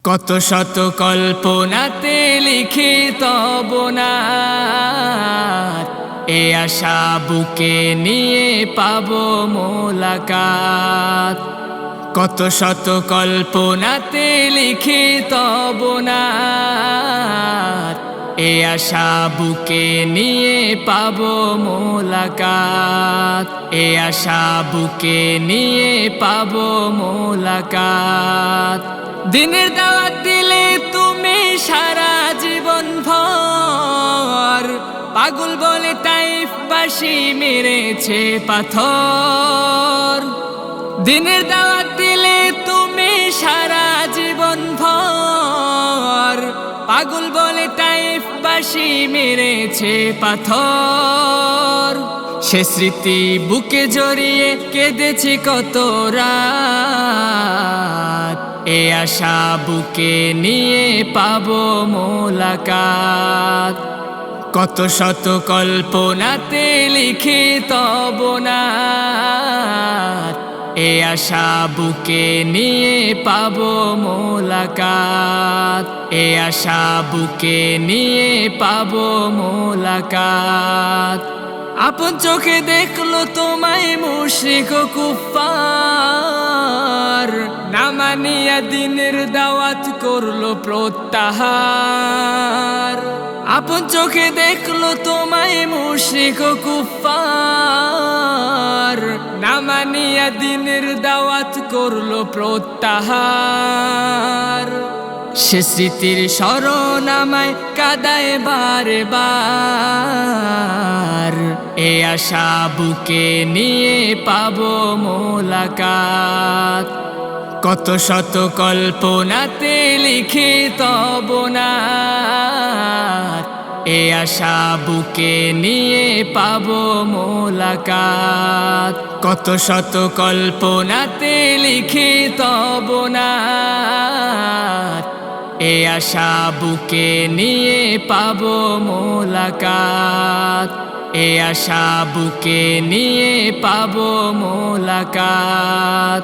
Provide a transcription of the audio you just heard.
কত শত কল্পনাতে লিখিত বনাত, এ আশা বুকে নিয়ে পাবো মোলাকাত। কত শত কল্পনাতে লিখিত বনাত, এ আশা বুকে নিয়ে পাবো মোলাকাত। এ আশা বুকে নিয়ে পাবো মোলাকাত। দিনের দাওয়াত দিলে তুমি সারা জীবন ভর, পাগল বলে তাইফবাসী মেরেছে পাথর। দিনের দাওয়াত দিলে তুমি সারা জীবন ভর, পাগল বলে তাইফবাসী মেরেছে পাথর। সে স্মৃতি বুকে জড়িয়ে কেঁদেছি কত রাত, এ আশা বুকে নিয়ে পাবো মোলাকাত। কত শত কল্পনাতে লিখিত বনাত, এ আশা বুকে নিয়ে পাবো মোলাকাত। এ আশা বুকে নিয়ে পাবো মোলাকাত। আপন চোখে দেখলো তোমায় মুশরিক ও কুফফার, না মানিয়া দিনের দাওয়াত করলো প্রত্যাহার। আপন চোখে দেখলো তোমায় মুশরিক ও কুফফার, না মানিয়া দিনের দাওয়াত করলো প্রত্যাহার। সে স্মৃতির স্মরণ আমায় কাঁদায় বারে বার, এ আশা বুকে নিয়ে পাবো মোলাকাত। কত শত কল্পনাতে লিখিত বনাত, এ আশা বুকে নিয়ে পাবো মোলাকাত। কত শত কল্পনাতে লিখিত বনাত, এ আশা বুকে নিয়ে পাবো মোলাকাত। এ আশা বুকে নিয়ে পাবো মোলাকাত।